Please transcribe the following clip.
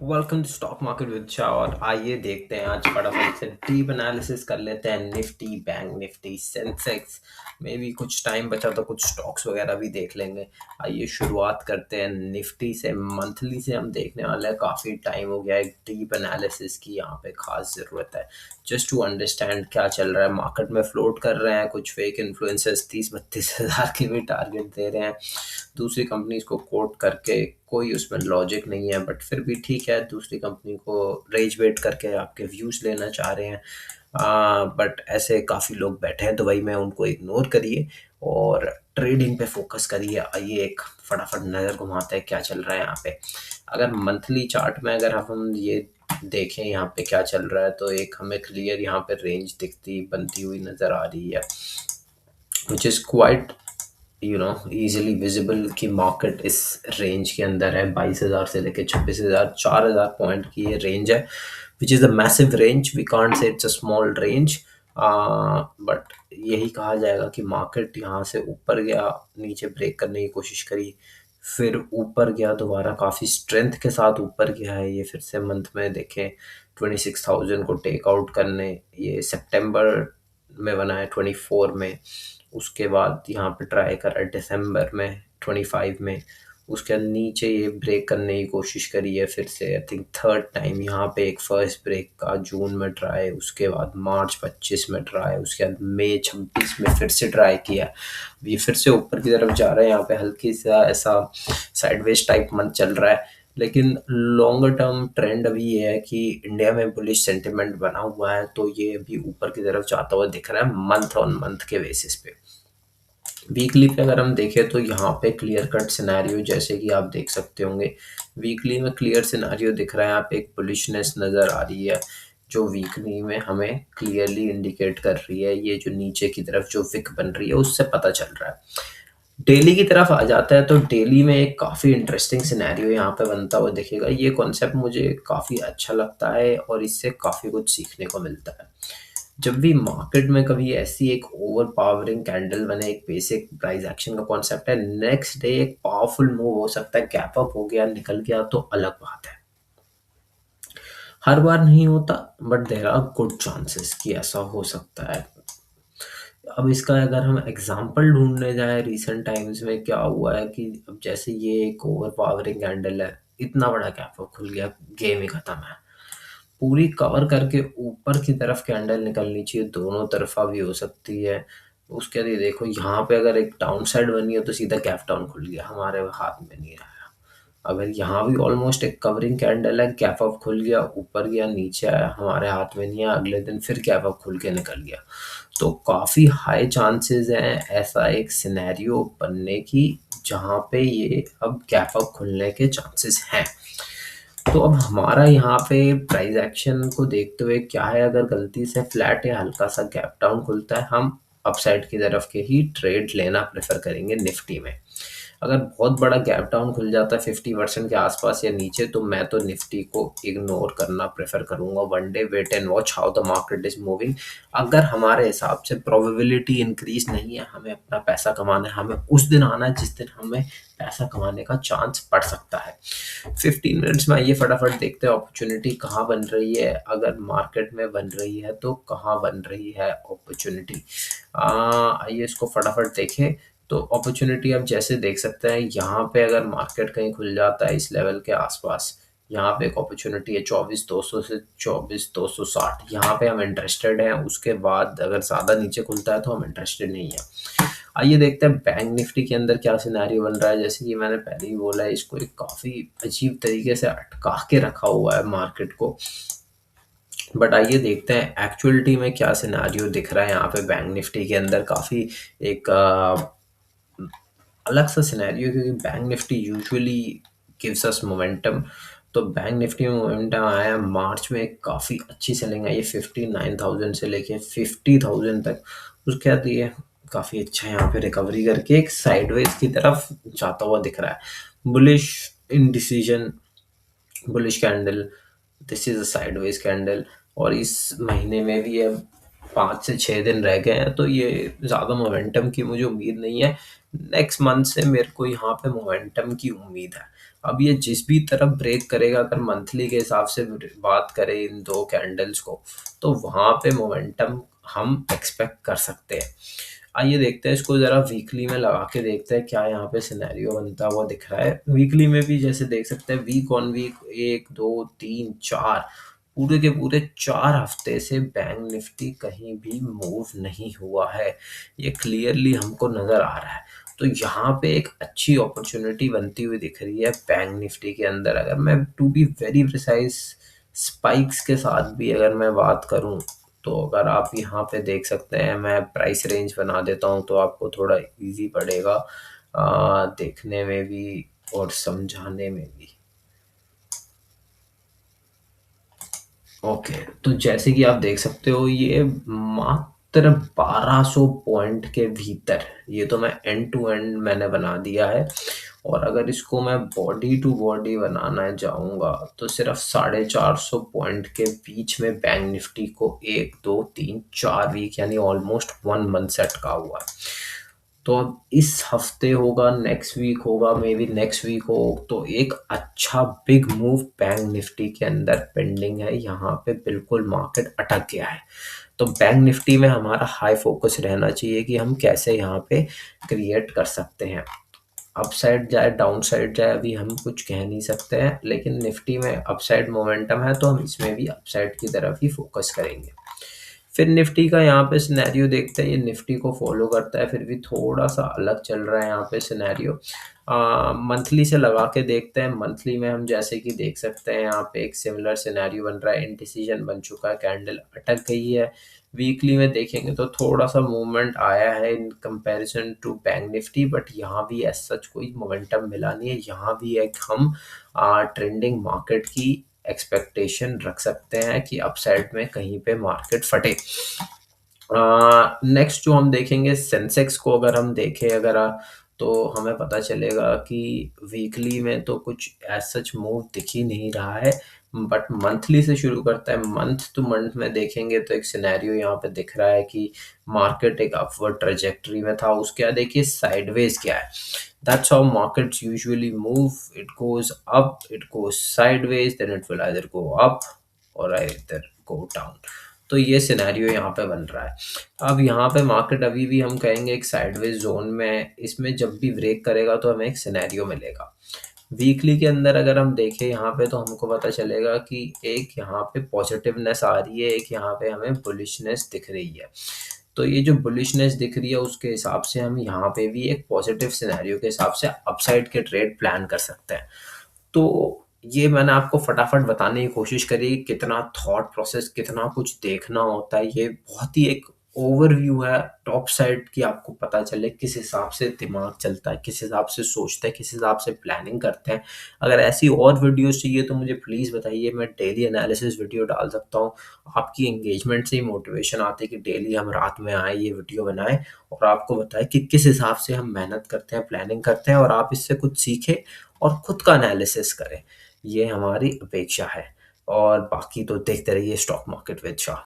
Welcome to stock market with Shah. और आइए देखते हैं आज फटाफट से डीप एनालिसिस कर लेते हैं निफ्टी, बैंक निफ्टी, सेंसेक्स में भी कुछ टाइम बचा तो कुछ स्टॉक्स वगैरह भी देख लेंगे। आइए शुरुआत करते हैं निफ्टी से। मंथली से हम देखने वाले हैं, काफ़ी टाइम हो गया एक डीप एनालिसिस की यहाँ पे खास ज़रूरत है जस्ट टू अंडरस्टैंड क्या चल रहा है मार्केट में। फ्लोट कर रहे हैं कुछ फेक इन्फ्लुएंसर्स, 30-32 हज़ार के भी टारगेट दे रहे हैं दूसरी कंपनीज को कोट करके। कोई उसमें लॉजिक नहीं है, बट फिर भी ठीक है, दूसरी कंपनी को रेज वेट करके आपके व्यूज़ लेना चाह रहे हैं। बट ऐसे काफ़ी लोग बैठे हैं, तो भाई मैं उनको इग्नोर करिए और ट्रेडिंग पे फोकस करिए। आइए एक फटाफट नज़र घुमाते हैं क्या चल रहा है यहाँ पे। अगर मंथली चार्ट में अगर हम ये देखें यहाँ पे क्या चल रहा है, तो एक हमें क्लियर यहाँ पे रेंज दिखती बनती हुई नज़र आ रही है, which is quite easily visible कि मार्केट इस रेंज के अंदर है। 22,000 से लेके 26,000, 4,000 पॉइंट की ये रेंज है, which is a massive range. We can't say it's a small range, but यही कहा जाएगा कि मार्केट यहाँ से ऊपर गया, नीचे ब्रेक करने की कोशिश करी, फिर ऊपर गया दोबारा, काफ़ी स्ट्रेंथ के साथ ऊपर गया है। ये फिर से मंथ में देखें 26,000 को टेक आउट करने, ये सितंबर में बना है 24 में। उसके बाद यहाँ पे ट्राई करा दिसंबर में 25 में। उसके बाद नीचे ये ब्रेक करने की कोशिश करी है फिर से, आई थिंक थर्ड टाइम। यहाँ पे एक फर्स्ट ब्रेक का जून में ट्राई, उसके बाद मार्च 25 में ट्राई, उसके बाद मई 26 में फिर से ट्राई किया। ये फिर से ऊपर की तरफ जा रहा है। यहाँ पे हल्की सा ऐसा साइडवेज टाइप मंथ चल रहा है, लेकिन लॉन्गर टर्म ट्रेंड अभी ये है कि इंडिया में बुलिश सेंटिमेंट बना हुआ है, तो ये अभी ऊपर की तरफ जाता हुआ दिख रहा है मंथ ऑन मंथ के बेसिस पे। वीकली पे अगर हम देखें तो यहाँ पे क्लियर कट सिनेरियो जैसे कि आप देख सकते होंगे, वीकली में क्लियर सिनेरियो दिख रहा है। यहाँ पे एक बुलिशनेस नज़र आ रही है जो वीकली में हमें क्लियरली इंडिकेट कर रही है। ये जो नीचे की तरफ जो विक बन रही है उससे पता चल रहा है। डेली की तरफ आ जाता है तो डेली में एक काफ़ी इंटरेस्टिंग सिनेरियो यहाँ पे बनता हुआ दिखेगा। ये कॉन्सेप्ट मुझे काफ़ी अच्छा लगता है और इससे काफ़ी कुछ सीखने को मिलता है। जब भी मार्केट में कभी ऐसी एक ओवर पावरिंग कैंडल बने, एक बेसिक प्राइस एक्शन का कॉन्सेप्ट है, नेक्स्ट डे एक पावरफुल मूव हो सकता है, गैप अप हो गया, निकल गया तो अलग बात है। हर बार नहीं होता, but there are good chances कि ऐसा हो सकता है। अब इसका अगर हम एग्जांपल ढूंढने जाए रिसेंट टाइम्स में क्या हुआ है कि अब जैसे ये एक ओवर पावरिंग कैंडल है, इतना बड़ा गैप अप खुल गया, गेम ही खत्म है। पूरी कवर करके ऊपर की तरफ कैंडल निकलनी चाहिए, दोनों तरफा भी हो सकती है। उसके लिए देखो यहाँ पे अगर एक डाउन साइड बनी है तो सीधा गैप डाउन खुल गया, हमारे हाथ में नहीं आया। अगर यहाँ भी ऑलमोस्ट एक कवरिंग कैंडल है, गैप अप खुल गया, ऊपर गया, नीचे आया, हमारे हाथ में नहीं आया, अगले दिन फिर गैप अप खुल के निकल गया। तो काफ़ी हाई चांसेस हैं ऐसा एक सिनेरियो बनने की जहाँ पे ये अब गैप अप खुलने के चांसेस हैं। तो अब हमारा यहाँ पे प्राइस एक्शन को देखते हुए क्या है, अगर गलती से फ्लैट या हल्का सा गैप डाउन खुलता है, हम अपसाइड की तरफ के ही ट्रेड लेना प्रेफर करेंगे निफ्टी में। अगर बहुत बड़ा गैप डाउन खुल जाता है 50% के आसपास या नीचे, तो मैं तो निफ्टी को इग्नोर करना प्रेफर करूंगा। One day wait and watch how the market is moving. अगर हमारे हिसाब से प्रोबेबिलिटी इंक्रीज नहीं है, हमें अपना पैसा कमाना है, हमें उस दिन आना है जिस दिन हमें पैसा कमाने का चांस बढ़ सकता है। 15 मिनट्स में आइए फटाफट देखते हैं अपॉर्चुनिटी कहाँ बन रही है। अगर मार्केट में बन रही है तो कहाँ बन रही है अपॉर्चुनिटी, आइए इसको फटाफट देखें। तो अपॉर्चुनिटी आप जैसे देख सकते हैं, यहाँ पे अगर मार्केट कहीं खुल जाता है इस लेवल के आसपास, यहाँ पे एक अपॉर्चुनिटी है 24,200 से 24,260, यहाँ पे हम इंटरेस्टेड हैं। उसके बाद अगर ज़्यादा नीचे खुलता है तो हम इंटरेस्टेड नहीं है। आइए देखते हैं बैंक निफ्टी के अंदर क्या सिनेरियो बन रहा है। जैसे कि मैंने पहले ही बोला है, इसको एक काफ़ी अजीब तरीके से अटका के रखा हुआ है मार्केट को, बट आइए देखते हैं एक्चुअलिटी में क्या सिनेरियो दिख रहा है यहाँ पे बैंक निफ्टी के अंदर। काफ़ी एक अलग सा सिनेरियो, क्योंकि bank Nifty usually gives us momentum. तो बैंक निफ्टी में मोमेंटम आया मार्च में, काफ़ी अच्छी सेलिंग आई है 59,000 से लेके 50,000 तक। उसके बाद ये काफ़ी अच्छा यहाँ पे रिकवरी करके एक साइडवेज की तरफ जाता हुआ दिख रहा है। Bullish indecision, bullish candle, this is a sideways candle. और इस महीने में भी अब 5 से 6 दिन रह गए हैं, तो ये ज़्यादा मोमेंटम की मुझे उम्मीद नहीं है। नेक्स्ट मंथ से मेरे को यहाँ पे मोमेंटम की उम्मीद है। अब ये जिस भी तरफ ब्रेक करेगा, अगर मंथली के हिसाब से बात करें इन 2 कैंडल्स को, तो वहाँ पे मोमेंटम हम एक्सपेक्ट कर सकते हैं। आइए देखते हैं इसको ज़रा वीकली में लगा के देखते हैं क्या यहाँ पे सिनेरियो बनता हुआ दिख रहा है। वीकली में भी जैसे देख सकते हैं वीक ऑन वीक 1, 2, 3, 4 पूरे के पूरे 4 हफ्ते से बैंक निफ्टी कहीं भी मूव नहीं हुआ है। ये क्लियरली हमको नज़र आ रहा है। तो यहाँ पे एक अच्छी अपॉर्चुनिटी बनती हुई दिख रही है बैंक निफ्टी के अंदर। अगर मैं to be very precise spikes के साथ भी अगर मैं बात करूँ, तो अगर आप यहाँ पे देख सकते हैं, मैं प्राइस रेंज बना देता हूँ तो आपको थोड़ा इजी पड़ेगा देखने में भी और समझाने में भी। ओके, तो जैसे कि आप देख सकते हो ये मात्र 1200 पॉइंट के भीतर, ये तो मैं एंड टू एंड मैंने बना दिया है। और अगर इसको मैं बॉडी टू बॉडी बनाना जाऊंगा तो सिर्फ 450 पॉइंट के बीच में बैंक निफ्टी को 1, 2, 3, 4 वीक यानी ऑलमोस्ट 1 मंथ से अटका हुआ है। तो अब इस हफ्ते होगा, नेक्स्ट वीक होगा, मे बी नेक्स्ट वीक हो, तो एक अच्छा बिग मूव बैंक निफ्टी के अंदर पेंडिंग है। यहाँ पे बिल्कुल मार्केट अटक गया है। तो बैंक निफ्टी में हमारा हाई फोकस रहना चाहिए कि हम कैसे यहाँ पे क्रिएट कर सकते हैं। अपसाइड जाए डाउन साइड जाए अभी हम कुछ कह नहीं सकते हैं, लेकिन निफ्टी में अपसाइड मोमेंटम है तो हम इसमें भी अपसाइड की तरफ ही फोकस करेंगे। फिर निफ्टी का यहाँ पे सिनेरियो देखते हैं। ये निफ्टी को फॉलो करता है, फिर भी थोड़ा सा अलग चल रहा है यहाँ पे सिनेरियो। मंथली से लगा के देखते हैं। मंथली में हम जैसे कि देख सकते हैं यहाँ पे एक सिमिलर सिनेरियो बन रहा है, इंडिसीजन बन चुका है, कैंडल अटक गई है। वीकली में देखेंगे तो थोड़ा सा मूवमेंट आया है in comparison to bank Nifty, but यहाँ भी एज सच कोई मोमेंटम मिला नहीं है। यहाँ भी एक हम ट्रेंडिंग मार्केट की एक्सपेक्टेशन रख सकते हैं कि अपसाइड में कहीं पे मार्केट फटे। नेक्स्ट जो हम देखेंगे सेंसेक्स को, अगर हम देखें अगर तो हमें पता चलेगा कि वीकली में तो कुछ एज सच मूव दिख ही नहीं रहा है, बट मंथली से शुरू करता है। मंथ टू मंथ में देखेंगे तो एक सिनेरियो यहाँ पे दिख रहा है कि मार्केट एक अपवर्ड ट्रेजेक्टरी में था, उसके बाद देखिए साइडवेज क्या है। That's how markets usually move. It goes up, it goes sideways, then it will either go up or either go down. तो ये सिनेरियो यहाँ पे बन रहा है। अब यहाँ पे मार्केट अभी भी हम कहेंगे एक साइडवेज जोन में है। इसमें जब भी ब्रेक करेगा तो हमें एक सिनेरियो मिलेगा। वीकली के अंदर अगर हम देखें यहाँ पे तो हमको पता चलेगा कि एक यहाँ पे पॉजिटिवनेस आ रही है, एक यहाँ पे हमें बुलिशनेस दिख रही है। तो ये जो बुलिशनेस दिख रही है उसके हिसाब से हम यहाँ पे भी एक पॉजिटिव सिनेरियो के हिसाब से अपसाइड के ट्रेड प्लान कर सकते हैं। तो ये मैंने आपको फटाफट बताने की कोशिश करी कितना थॉट प्रोसेस, कितना कुछ देखना होता है। ये बहुत ही एक ओवरव्यू है टॉप साइड की, आपको पता चले किस हिसाब से दिमाग चलता है, किस हिसाब से सोचते हैं, किस हिसाब से प्लानिंग करते हैं। अगर ऐसी और वीडियोस चाहिए तो मुझे प्लीज़ बताइए, मैं डेली एनालिसिस वीडियो डाल सकता हूँ। आपकी एंगेजमेंट से ही मोटिवेशन आती है कि डेली हम रात में आए ये वीडियो बनाएं और आपको बताएं कि किस हिसाब से हम मेहनत करते हैं, प्लानिंग करते हैं, और आप इससे कुछ सीखें और खुद का एनालिसिस करें। ये हमारी अपेक्षा है। और बाकी तो देखते रहिए स्टॉक मार्केट विद शाह।